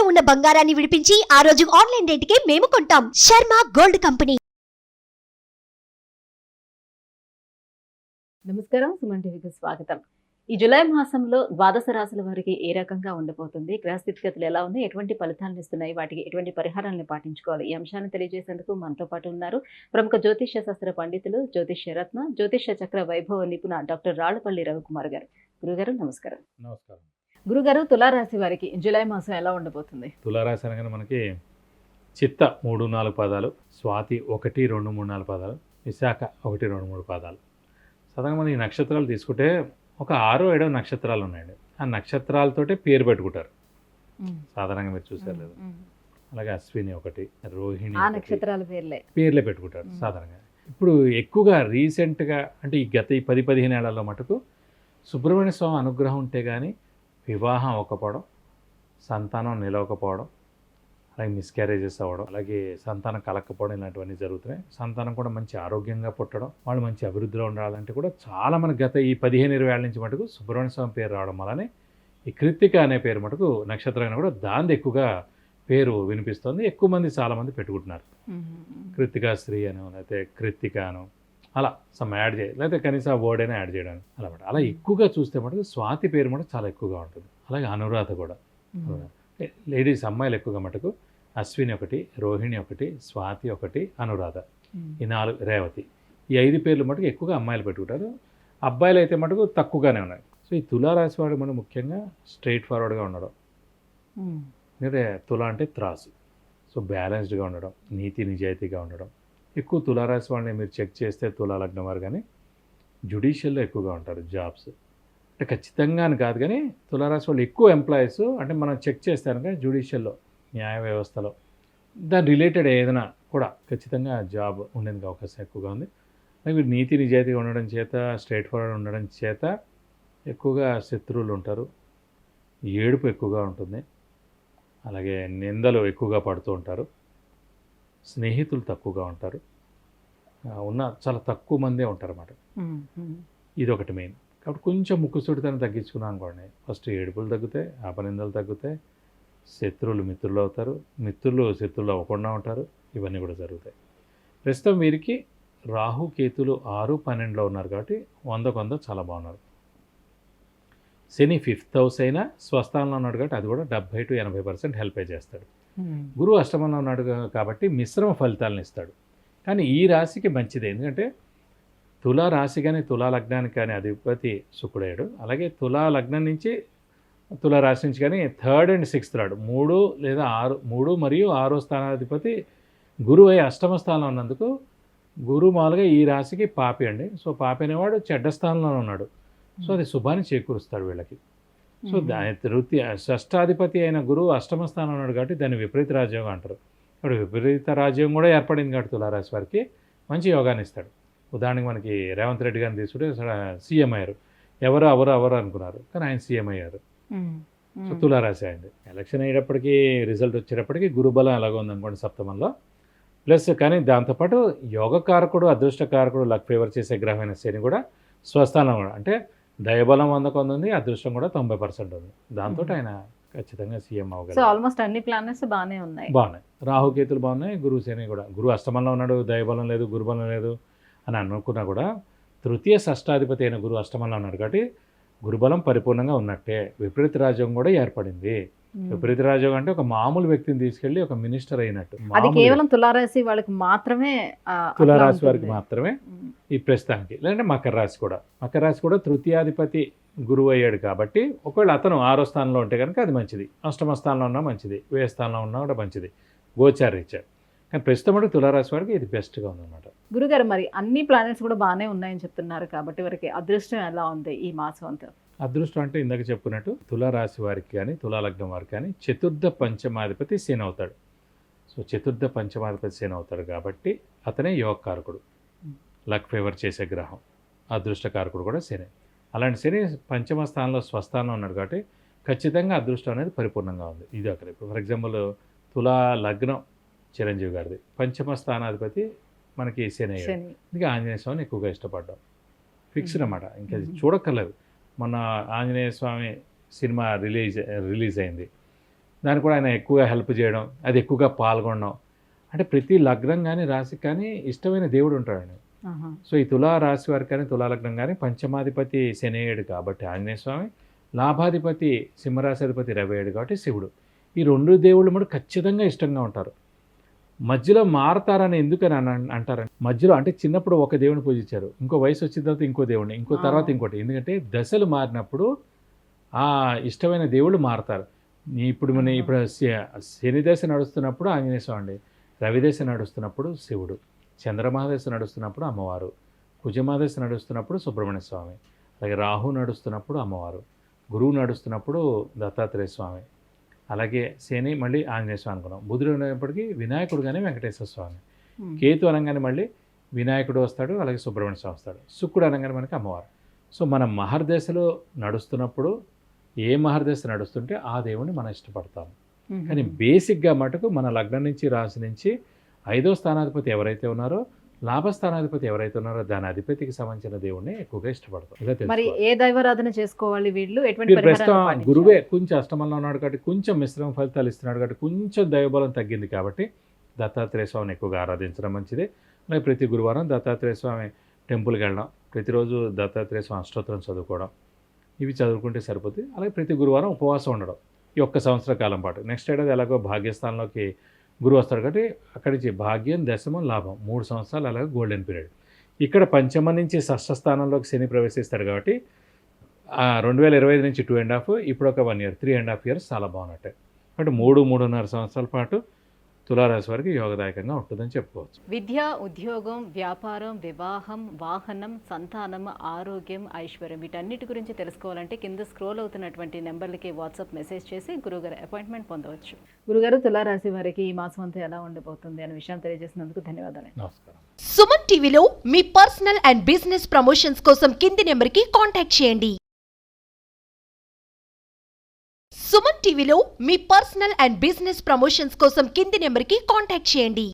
ఉన్న బంగారాన్ని విడిపించి ఆ రోజు ఆన్లైన్ రేటుకే మేము కొంటాం. Sharma gold company. నమస్కారం, సుమన్ టీవీకి స్వాగతం. ఈ జూలై మాసంలో ద్వాదశ రాశుల వారికి ఏ రకంగా ఉండబోతుంది, గ్రహస్థితిగతులు ఎలా ఉన్నాయి, ఎటువంటి ఫలితాలను ఇస్తున్నాయి, వాటికి ఎటువంటి పరిహారాలను పాటించుకోవాలి, ఈ అంశాన్ని తెలియజేసేందుకు మనతో పాటు ఉన్నారు ప్రముఖ జ్యోతిష్య శాస్త్ర పండితులు, జ్యోతిష్య రత్న, జ్యోతిష్య చక్ర వైభవ నిపుణ డాక్టర్ రాళ్లపల్లి రవికుమార్ గారు. గురుగారు నమస్కారం. నమస్కారం. గురుగారు, తులారాశి వారికి జూలై మాసం ఎలా ఉండబోతుంది? తులారాశి అనగానే మనకి చిత్త 3-4 పాదాలు, స్వాతి 1-2-3-4 పాదాలు, విశాఖ 1-2-3 పాదాలు. సాధారణంగా మనం ఈ నక్షత్రాలు తీసుకుంటే ఒక 6-7 నక్షత్రాలు ఉన్నాయండి. ఆ నక్షత్రాలతోటే పేరు పెట్టుకుంటారు సాధారణంగా, మీరు చూసారు లేదు. అలాగే అశ్విని 1, రోహిణి ఆ నక్షత్రాల పేర్లే పెట్టుకుంటారు సాధారణంగా. ఇప్పుడు ఎక్కువగా రీసెంట్గా అంటే ఈ గత 10-15 ఏళ్లలో మటుకు సుబ్రహ్మణ్య స్వామి అనుగ్రహం ఉంటే కానీ వివాహం అవ్వకపోవడం, సంతానం నిలవకపోవడం, అలాగే మిస్క్యారేజెస్ అవ్వడం, అలాగే సంతానం కలగకపోవడం, ఇలాంటివన్నీ జరుగుతున్నాయి. సంతానం కూడా మంచి ఆరోగ్యంగా పుట్టడం, వాళ్ళు మంచి అభివృద్ధిలో ఉండాలంటే కూడా చాలా మనకి గత ఈ 15-20 ఏళ్ళ నుంచి మటుకు సుబ్రహ్మణ్య స్వామి పేరు రావడం వల్లనే ఈ కృత్తిక అనే పేరు మటుకు నక్షత్రం కూడా దాని ఎక్కువగా పేరు వినిపిస్తుంది. ఎక్కువ మంది చాలామంది పెట్టుకుంటున్నారు. కృత్తికా స్త్రీ అనో లేకపోతే కృత్తిక అనో అలా సమ్ యాడ్ చేయాలి, లేకపోతే కనీసం ఆ వర్డ్ అయినా యాడ్ చేయడానికి అలా అలా ఎక్కువగా చూస్తే మటుకు స్వాతి పేరు మటుకు చాలా ఎక్కువగా ఉంటుంది. అలాగే అనురాధ కూడా, లేడీస్ అమ్మాయిలు ఎక్కువగా మటుకు అశ్విని 1, రోహిణి 1, స్వాతి 1, అనురాధ, ఈ 4, రేవతి, ఈ 5 పేర్లు మటుకు ఎక్కువగా అమ్మాయిలు పెట్టుకుంటారు. అబ్బాయిలు అయితే మటుకు తక్కువగానే ఉన్నాయి. సో ఈ తులారాశి వాడు మనం ముఖ్యంగా స్ట్రైట్ ఫార్వర్డ్గా ఉండడం, మీరే తులా అంటే త్రాసు, సో బ్యాలెన్స్డ్గా ఉండడం, నీతి నిజాయితీగా ఉండడం. ఎక్కువ తులారాశి వాళ్ళని మీరు చెక్ చేస్తే తులా లగ్నం వారు కానీ జ్యుడిషియల్లో ఎక్కువగా ఉంటారు. జాబ్స్ అంటే ఖచ్చితంగా అని కాదు కానీ తులారాశి వాళ్ళు ఎక్కువ ఎంప్లాయీస్ అంటే మనం చెక్ చేస్తాను కానీ జ్యుడిషియల్లో, న్యాయ వ్యవస్థలో దాని రిలేటెడ్ ఏదైనా కూడా ఖచ్చితంగా జాబ్ ఉండేందుకు అవకాశం ఎక్కువగా ఉంది. అలాగే వీరు నీతి నిజాయితీగా ఉండడం చేత, స్ట్రైట్ ఫార్వర్డ్ ఉండడం చేత ఎక్కువగా శత్రువులు ఉంటారు, ఏడుపు ఎక్కువగా ఉంటుంది, అలాగే నిందలు ఎక్కువగా పడుతూ ఉంటారు, స్నేహితులు తక్కువగా ఉంటారు, ఉన్న చాలా తక్కువ మందే ఉంటారు అన్నమాట. ఇది ఒకటి మెయిన్. కాబట్టి కొంచెం ముక్కుసూటితనం తగ్గించుకున్నాం అనుకోండి, ఫస్ట్ ఏడుపులు తగ్గుతాయి, అపనిందలు తగ్గుతాయి, శత్రువులు మిత్రులు అవుతారు, మిత్రులు శత్రువులు అవ్వకుండా ఉంటారు, ఇవన్నీ కూడా జరుగుతాయి. ప్రస్తుతం వీరికి రాహు కేతులు 6-12లో ఉన్నారు కాబట్టి 100 చాలా బాగున్నారు. శని 5th హౌస్ అయినా స్వస్థానంలో ఉన్నాడు కాబట్టి అది కూడా 70-80% హెల్ప్ చేస్తాడు. గురువు అష్టమంలో ఉన్నాడు కాబట్టి మిశ్రమ ఫలితాలను ఇస్తాడు. కానీ ఈ రాశికి మంచిదే, ఎందుకంటే తులా రాశి కానీ తులా లగ్నానికి కానీ అధిపతి శుక్రుడయ్యాడు. అలాగే తులా లగ్నం నుంచి తులా రాశి నుంచి కానీ 3rd and 6th రాడు, 3 లేదా 3 మరియు 6వ స్థానాధిపతి గురువు అయి అష్టమ స్థానంలో ఉన్నందుకు గురువు మామూలుగా ఈ రాశికి పాపి అండి. సో పాపి అనేవాడు చెడ్డ స్థానంలో ఉన్నాడు, సో అది శుభాన్ని చేకూరుస్తాడు వీళ్ళకి. సో షష్టాధిపతి అయిన గురువు అష్టమ స్థానంలో ఉన్నాడు కాబట్టి దాన్ని విపరీత రాజ్యోగం అంటారు. ఇప్పుడు విపరీత రాజ్యం కూడా ఏర్పడింది కాబట్టి తులారాశి వారికి మంచి యోగాన్ని ఇస్తాడు. ఉదాహరణకి మనకి రేవంత్ రెడ్డి గారిని తీసుకుంటే సీఎం అయ్యారు. ఎవరు అనుకున్నారు, కానీ ఆయన సీఎం అయ్యారు. సో తులారాశి అయింది. ఎలక్షన్ అయ్యేటప్పటికీ రిజల్ట్ వచ్చేటప్పటికి గురుబలం ఎలాగో ఉందనుకోండి సప్తమంలో, ప్లస్ కానీ దాంతోపాటు యోగకారకుడు, అదృష్టకారకుడు, లక్ ఫేవర్ చేసే గ్రహమైన శని కూడా స్వస్థానం కూడా, అంటే దయబలం 100 ఉంది, అదృష్టం కూడా 90% ఉంది. దాంతో ఆయన ఖచ్చితంగా సీఎం అవ్వగలరు. ఆల్మోస్ట్ అన్ని ప్లానెట్స్ బాగున్నాయి. రాహుకేతులు బాగున్నాయి, గురువు శని కూడా. గురువు అష్టమంలో ఉన్నాడు, దయబలం లేదు, గురుబలం లేదు అని అనుకున్నా కూడా తృతీయ షష్టాధిపతి అయిన గురువు అష్టమంలో ఉన్నాడు కాబట్టి గురుబలం పరిపూర్ణంగా ఉన్నట్టే. విపరీత రాజ్యం కూడా ఏర్పడింది. విపరీత రాజ్యం అంటే ఒక మామూలు వ్యక్తిని తీసుకెళ్లి ఒక మినిస్టర్ అయినట్టు. అది కేవలం తులారాశి వాళ్ళకి మాత్రమే, తులారాశి వారికి మాత్రమే ఈ ప్రస్తుతానికి. లేదంటే మకర రాశి కూడా తృతీయాధిపతి గురువు అయ్యాడు కాబట్టి ఒకవేళ అతను 6వ స్థానంలో ఉంటే కనుక అది మంచిది, అష్టమ స్థానంలో ఉన్నా మంచిది, వ్యయ స్థానంలో ఉన్నా కూడా మంచిది, గోచారీత్యా. కానీ ప్రస్తుతం అంటే తులారాశి వారికి ఇది బెస్ట్గా ఉందన్నమాట. గురుగారు, మరి అన్ని ప్లానెట్స్ కూడా బాగానే ఉన్నాయని చెప్తున్నారు కాబట్టి వారికి అదృష్టం ఎలా ఉంది ఈ మాసం అంతా? అదృష్టం అంటే ఇందాక చెప్పుకున్నట్టు తులారాశి వారికి కానీ తులా లగ్నం వారికి కానీ 4th పంచమాధిపతి శని అవుతాడు. సో 4th పంచమాధిపతి శని అవుతాడు కాబట్టి అతనే యోగకారకుడు, లక్ ఫేవర్ చేసే గ్రహం, అదృష్టకారకుడు కూడా శని. అలాంటి శని పంచమ స్థానంలో స్వస్థానంలో ఉన్నాడు కాబట్టి ఖచ్చితంగా అదృష్టం అనేది పరిపూర్ణంగా ఉంది. ఇది అక్కడ ఇప్పుడు ఫర్ ఎగ్జాంపుల్ తులా లగ్నం చిరంజీవి గారిది, పంచమ స్థానాధిపతి మనకి శని అయ్యాడు. ఇంకా ఆంజనేయ స్వామిని ఎక్కువగా ఇష్టపడ్డాం, ఫిక్స్డ్ అన్నమాట, ఇంకా చూడక్కర్లేదు. మొన్న ఆంజనేయ స్వామి సినిమా రిలీజ్ అయింది. దాన్ని కూడా ఆయన ఎక్కువగా హెల్ప్ చేయడం, అది ఎక్కువగా పాల్గొనడం. అంటే ప్రతి లగ్నం కానీ రాశి కానీ ఇష్టమైన దేవుడు ఉంటాడండి. సో ఈ తులా రాశి వారికి కానీ తులా లగ్నం కానీ పంచమాధిపతి శనేయుడు కాబట్టి ఆంజనేయ స్వామి, లాభాధిపతి సింహరాశాధిపతి రవేయుడు కాబట్టి శివుడు. ఈ 2 దేవుళ్ళు కూడా ఖచ్చితంగా ఇష్టంగా ఉంటారు. మధ్యలో మారతారని ఎందుకని అంటారండి? మధ్యలో అంటే చిన్నప్పుడు ఒక దేవుని పూజించారు, ఇంకో వయసు వచ్చిన తర్వాత ఇంకో దేవుడిని, ఇంకో తర్వాత ఇంకోటి. ఎందుకంటే దశలు మారినప్పుడు ఆ ఇష్టమైన దేవుళ్ళు మారతారు. ఇప్పుడు శని దశ నడుస్తున్నప్పుడు ఆంజనేయ స్వామి అండి, రవి దశ నడుస్తున్నప్పుడు శివుడు, చంద్రమహాదశ నడుస్తున్నప్పుడు అమ్మవారు, కుజమహాదశ నడుస్తున్నప్పుడు సుబ్రహ్మణ్య స్వామి, అలాగే రాహు నడుస్తున్నప్పుడు అమ్మవారు, గురువు నడుస్తున్నప్పుడు దత్తాత్రేయ స్వామి, అలాగే శని మళ్ళీ ఆంజనేయ స్వామి అనుకున్నాం. బుధుడు అనేప్పటికీ వినాయకుడు కానీ వెంకటేశ్వర స్వామి, కేతు అనగానే మళ్ళీ వినాయకుడు వస్తాడు, అలాగే సుబ్రహ్మణ్య స్వామి వస్తాడు, శుక్రుడు అనగానే మనకి అమ్మవారు. సో మన మహర్దశలో నడుస్తున్నప్పుడు ఏ మహర్దశ నడుస్తుంటే ఆ దేవుణ్ణి మనం ఇష్టపడతాము. కానీ బేసిక్గా మటుకు మన లగ్నం నుంచి రాశి నుంచి 5వ స్థానాధిపతి ఎవరైతే ఉన్నారో, లాభస్థానాధిపతి ఎవరైతే ఉన్నారో దాని అధిపతికి సంబంధించిన దేవుణ్ణి ఎక్కువగా ఇష్టపడతాం. మరి ఏ దైవారాధన చేసుకోవాలి వీళ్ళు? ఎటువంటి ప్రస్తుతం గురువే కొంచెం అష్టమంలో ఉన్నాడు కాబట్టి కొంచెం మిశ్రమ ఫలితాలు ఇస్తున్నాడు కాబట్టి కొంచెం దైవబలం తగ్గింది కాబట్టి దత్తాత్రేయ స్వామిని ఎక్కువగా ఆరాధించడం మంచిది. అలాగే ప్రతి గురువారం దత్తాత్రేయ స్వామి టెంపుల్కి వెళ్ళడం, ప్రతిరోజు దత్తాత్రేయ స్వామి అష్టోత్తరం చదువుకోవడం, ఇవి చదువుకుంటే సరిపోతుంది. అలాగే ప్రతి గురువారం ఉపవాసం ఉండడం ఈ 1 సంవత్సర కాలం పాటు. నెక్స్ట్ ఏడాది ఎలాగో భాగ్యస్థానంలోకి గురువు వస్తాడు కాబట్టి అక్కడి నుంచి భాగ్యం, దశమం, లాభం 3 సంవత్సరాలు అలాగే గోల్డెన్ పీరియడ్. ఇక్కడ పంచమ నుంచి షష్ఠ స్థానంలోకి శని ప్రవేశిస్తాడు కాబట్టి 2025 నుంచి 2.5, ఇప్పుడు ఒక 1 year 3.5 years చాలా బాగున్నట్టే. అంటే 3.5 సంవత్సరాల పాటు తులారాశి వారికి యోగదాయకంగా ఉంటుందని చెప్పుకోవచ్చు. విద్య, ఉద్యోగం, వ్యాపారం, వివాహం, వాహనం, సంతానం, ఆరోగ్యం, ఐశ్వర్యం వీటన్నిటి గురించి తెలుసుకోవాలంటే కింద స్క్రోల్ అవుతున్నటువంటి నెంబర్లకి వాట్సాప్ మెసేజ్ చేసి గురుగారు అపాయింట్మెంట్ పొందవచ్చు. గురుగారు, తులారాశి వారికి ఈ మాసం అంతా ఎలా ఉండబోతుంది అనే విషయం తెలియజేసినందుకు ధన్యవాదాలు. నమస్కారం. సుమన్ టీవీలో మీ పర్సనల్ అండ్ బిజినెస్ ప్రమోషన్స్ కోసం కింది నెంబర్కి కాంటాక్ట్ చేయండి. సుమన్ టీవీలో మీ పర్సనల్ అండ్ బిజినెస్ ప్రమోషన్స్ కోసం కింది నెంబర్కి కాంటాక్ట్ చేయండి.